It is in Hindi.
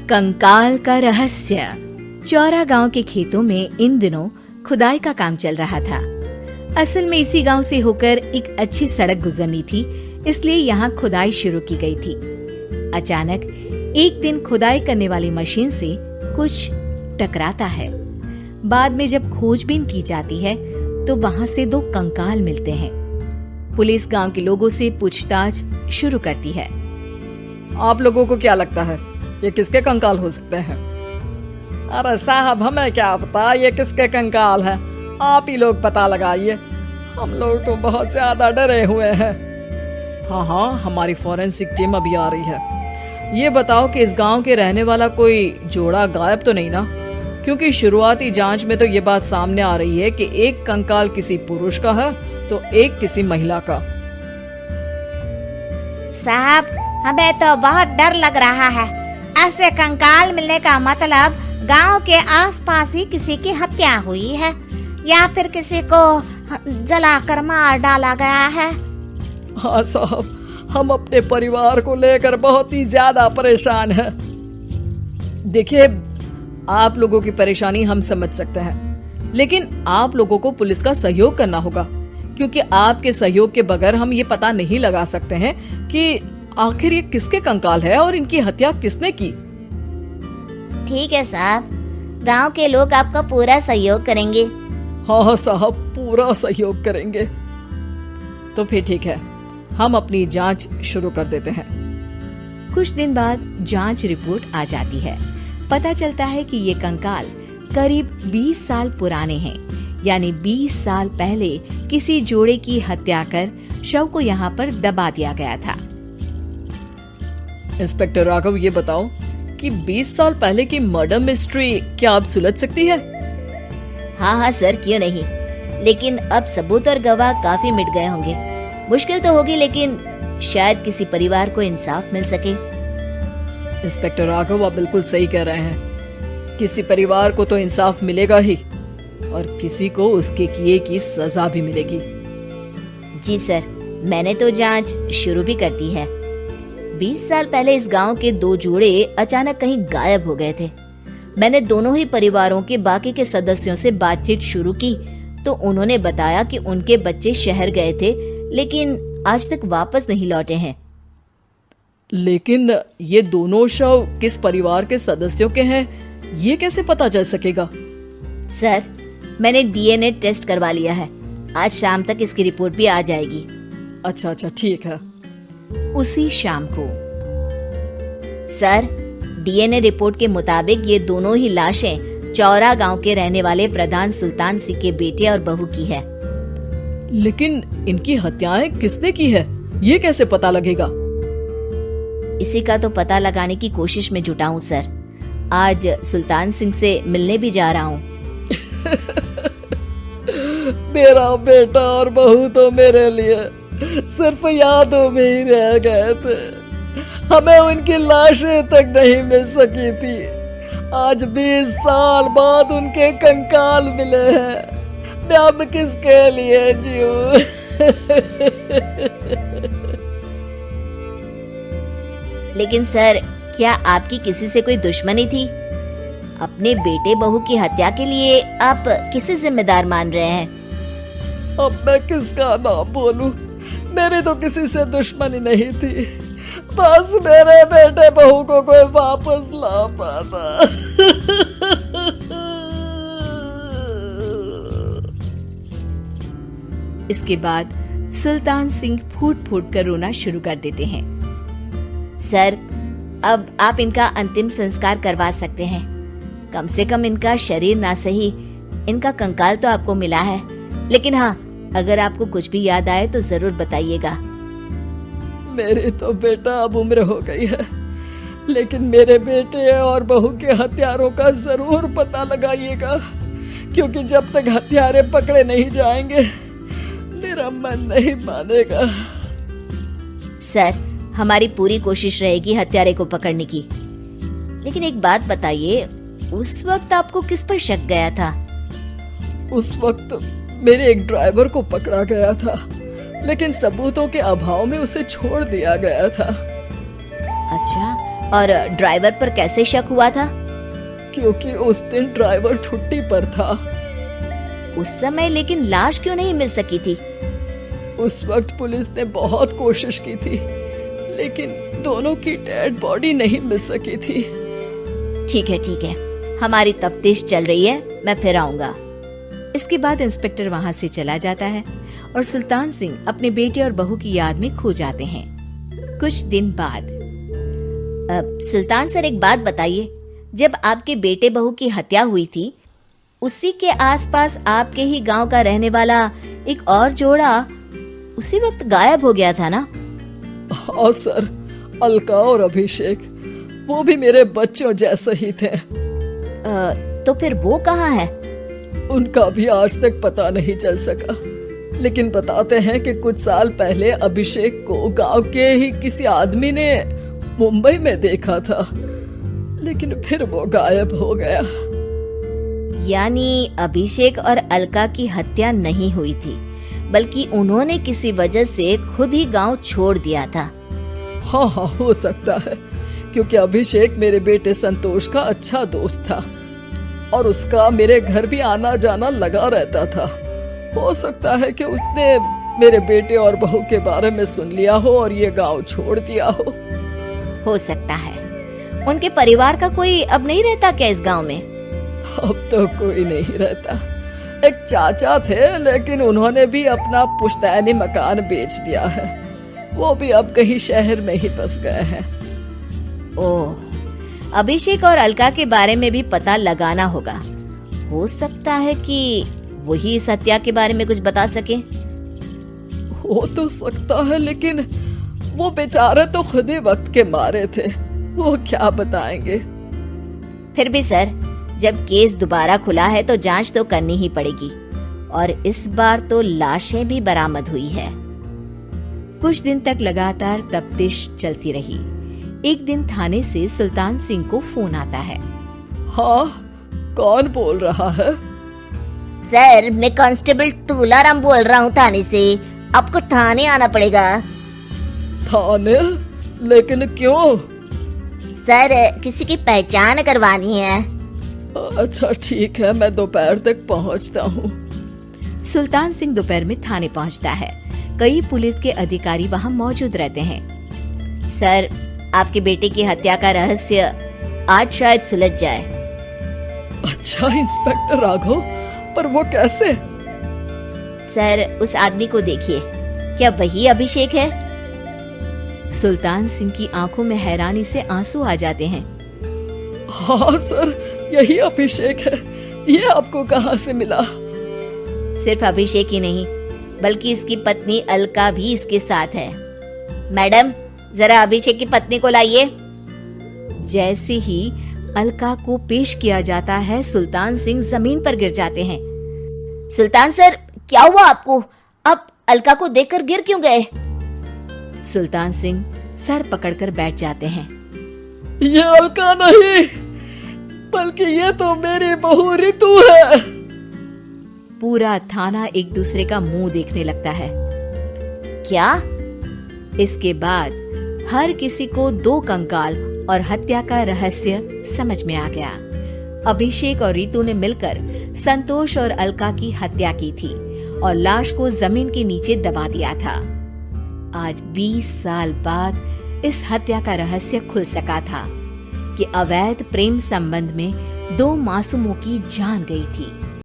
कंकाल का रहस्य। चौरा गांव के खेतों में इन दिनों खुदाई का काम चल रहा था। असल में इसी गांव से होकर एक अच्छी सड़क गुजरनी थी, इसलिए यहाँ खुदाई शुरू की गई थी। अचानक एक दिन खुदाई करने वाली मशीन से कुछ टकराता है। बाद में जब खोजबीन की जाती है तो वहाँ से 2 कंकाल मिलते हैं। पुलिस गांव के लोगों से पूछताछ शुरू करती है। आप लोगों को क्या लगता है ये किसके कंकाल हो सकते हैं? अरे साहब, हमें क्या पता ये किसके कंकाल है, आप ही लोग पता लगाइए। हम लोग तो बहुत ज्यादा डरे हुए हैं। हाँ, हमारी फॉरेंसिक टीम अभी आ रही है। ये बताओ कि इस गांव के रहने वाला कोई जोड़ा गायब तो नहीं ना? क्योंकि शुरुआती जांच में तो ये बात सामने आ रही है कि एक कंकाल किसी पुरुष का है तो एक किसी महिला का। साहब, हमें तो बहुत डर लग रहा है। ऐसे कंकाल मिलने का मतलब गांव के आसपास ही किसी की हत्या हुई है या फिर किसी को जलाकर मार डाला गया है। हाँ साहब, हम अपने परिवार को लेकर बहुत ही ज्यादा परेशान हैं। देखिए, आप लोगों की परेशानी हम समझ सकते हैं, लेकिन आप लोगों को पुलिस का सहयोग करना होगा, क्योंकि आपके सहयोग के बगैर हम ये पता नहीं लगा सकते हैं कि आखिर ये किसके कंकाल है और इनकी हत्या किसने की। ठीक है साहब, गांव के लोग आपका पूरा सहयोग करेंगे। हाँ साहब, पूरा सहयोग करेंगे। तो फिर ठीक है, हम अपनी जांच शुरू कर देते हैं। कुछ दिन बाद जांच रिपोर्ट आ जाती है। पता चलता है कि ये कंकाल करीब 20 साल पुराने हैं, यानी 20 साल पहले किसी जोड़े की हत्या कर शव को यहाँ पर दबा दिया गया था। इंस्पेक्टर राघव, ये बताओ कि 20 साल पहले की मर्डर मिस्ट्री क्या आप सुलझ सकती है? हाँ सर, क्यों नहीं, लेकिन अब सबूत और गवाह काफी मिट गए होंगे। मुश्किल तो होगी, लेकिन शायद किसी परिवार को इंसाफ मिल सके। इंस्पेक्टर राघव, आप बिल्कुल सही कह रहे हैं। किसी परिवार को तो इंसाफ मिलेगा ही और किसी को उसके किए की सजा भी मिलेगी। जी सर, मैंने तो जांच शुरू भी कर दी है। 20 साल पहले इस गांव के 2 जोड़े अचानक कहीं गायब हो गए थे। मैंने दोनों ही परिवारों के बाकी के सदस्यों से बातचीत शुरू की तो उन्होंने बताया कि उनके बच्चे शहर गए थे, लेकिन आज तक वापस नहीं लौटे हैं। लेकिन ये दोनों शव किस परिवार के सदस्यों के हैं, ये कैसे पता चल सकेगा? सर, मैंने डीएनए टेस्ट करवा लिया है। आज शाम तक इसकी रिपोर्ट भी आ जाएगी। अच्छा, ठीक है। उसी शाम को सर, डीएनए रिपोर्ट के मुताबिक ये दोनों ही लाशें चौरा गांव के रहने वाले प्रधान सुल्तान सिंह के बेटे और बहू की है। लेकिन इनकी हत्याएं किसने की है, ये कैसे पता लगेगा? इसी का तो पता लगाने की कोशिश में जुटा हूँ सर। आज सुल्तान सिंह से मिलने भी जा रहा हूँ। मेरा बेटा और बहू तो मेरे लिए सिर्फ यादों में ही रह गए थे। हमें उनकी लाशें तक नहीं मिल सकी थी। आज 20 साल बाद उनके कंकाल मिले हैं। मैं अब किसके लिए जीऊं? लेकिन सर, क्या आपकी किसी से कोई दुश्मनी थी? अपने बेटे बहू की हत्या के लिए आप किसे जिम्मेदार मान रहे हैं? अब मैं किसका नाम बोलूं? मेरी तो किसी से दुश्मनी नहीं थी, बस मेरे बेटे बहू को कोई वापस ला पाता। इसके बाद सुल्तान सिंह फूट फूट कर रोना शुरू कर देते हैं। सर, अब आप इनका अंतिम संस्कार करवा सकते हैं। कम से कम इनका शरीर ना सही, इनका कंकाल तो आपको मिला है। लेकिन हाँ, अगर आपको कुछ भी याद आए तो जरूर बताइएगा। मेरी तो बेटा अब उम्र हो गई है, लेकिन मेरे बेटे और बहू के हत्यारों का जरूर पता लगाइएगा, क्योंकि जब तक हत्यारे पकड़े नहीं जाएंगे मेरा मन नहीं मानेगा। सर, हमारी पूरी कोशिश रहेगी हत्यारे को पकड़ने की। लेकिन एक बात बताइए, उस वक्त आपको किस पर शक गया था? उस वक्त मेरे एक ड्राइवर को पकड़ा गया था, लेकिन सबूतों के अभाव में उसे छोड़ दिया गया था। अच्छा, और ड्राइवर पर कैसे शक हुआ था? क्योंकि उस दिन ड्राइवर छुट्टी पर था। उस समय लेकिन लाश क्यों नहीं मिल सकी थी? उस वक्त पुलिस ने बहुत कोशिश की थी, लेकिन दोनों की डेड बॉडी नहीं मिल सकी थी। ठीक है, हमारी तफ्तीश चल रही है, मैं फिर आऊंगा। इसके बाद इंस्पेक्टर वहां से चला जाता है और सुल्तान सिंह अपने बेटे और बहू की याद में खो जाते हैं। कुछ दिन बाद सुल्तान सर, एक बात बताइए, जब आपके बेटे बहू की हत्या हुई थी, उसी के आसपास आपके ही गांव का रहने वाला एक और जोड़ा उसी वक्त गायब हो गया था ना? हाँ सर, अलका और अभिषेक, वो भी मेरे बच्चों जैसे ही थे। तो फिर वो कहाँ है? उनका भी आज तक पता नहीं चल सका, लेकिन बताते हैं कि कुछ साल पहले अभिषेक को गांव के ही किसी आदमी ने मुंबई में देखा था, लेकिन फिर वो गायब हो गया। यानी अभिषेक और अलका की हत्या नहीं हुई थी, बल्कि उन्होंने किसी वजह से खुद ही गांव छोड़ दिया था। हाँ, हो सकता है, क्योंकि अभिषेक मेरे बेटे संतोष का अच्छा दोस्त था और उसका मेरे घर भी आना जाना लगा रहता था। हो सकता है कि उसने मेरे बेटे और बहू के बारे में सुन लिया हो और ये गांव छोड़ दिया हो सकता है। उनके परिवार का कोई अब नहीं रहता क्या इस गांव में? अब तो कोई नहीं रहता। एक चाचा थे, लेकिन उन्होंने भी अपना पुश्तैनी मकान बेच दिया है। वो भी अब कहीं शहर में ही बस गए हैं। ओह, अभिषेक और अलका के बारे में भी पता लगाना होगा। हो सकता है कि वही इस हत्या के बारे में कुछ बता सके। हो तो सकता है, लेकिन वो बेचारे तो खुद ही वक्त के मारे थे, वो क्या बताएंगे। फिर भी सर, जब केस दोबारा खुला है तो जांच तो करनी ही पड़ेगी, और इस बार तो लाशें भी बरामद हुई है। कुछ दिन तक लगातार तफ्तीश चलती रही। एक दिन थाने से सुल्तान सिंह को फोन आता है। हाँ, कौन बोल रहा है? सर, मैं कांस्टेबल तुलाराम बोल रहा हूँ थाने से। आपको थाने आना पड़ेगा। थाने? लेकिन क्यों? सर, किसी की पहचान करवानी है। अच्छा ठीक है, मैं दोपहर तक पहुंचता हूँ। सुल्तान सिंह दोपहर में थाने पहुंचता है। कई पुलिस के अधिकारी वहां मौजूद रहते हैं। सर, आपके बेटे की हत्या का रहस्य आज शायद सुलझ जाए। अच्छा इंस्पेक्टर राघव, पर वो कैसे? सर, उस आदमी को देखिए, क्या वही अभिषेक है? सुल्तान सिंह की आंखों में हैरानी से आंसू आ जाते हैं। हाँ सर, यही अभिषेक है। ये आपको कहाँ से मिला? सिर्फ अभिषेक ही नहीं, बल्कि इसकी पत्नी अलका भी इसके साथ है। मैडम, जरा अभिषेक की पत्नी को लाइए। जैसे ही अलका को पेश किया जाता है, सुल्तान सिंह जमीन पर गिर जाते हैं। सुल्तान सर, क्या हुआ आपको? आप अलका को देखकर गिर क्यों गए? सुल्तान सिंह सर पकड़कर बैठ जाते हैं। ये अलका नहीं, बल्कि ये तो मेरी बहू रितु है। पूरा थाना एक दूसरे का मुंह देखने लगता है। क्या? इसके बाद हर किसी को दो कंकाल और हत्या का रहस्य समझ में आ गया। अभिषेक और रितु ने मिलकर संतोष और अलका की हत्या की थी और लाश को जमीन के नीचे दबा दिया था। आज 20 साल बाद इस हत्या का रहस्य खुल सका था कि अवैध प्रेम संबंध में दो मासूमों की जान गई थी।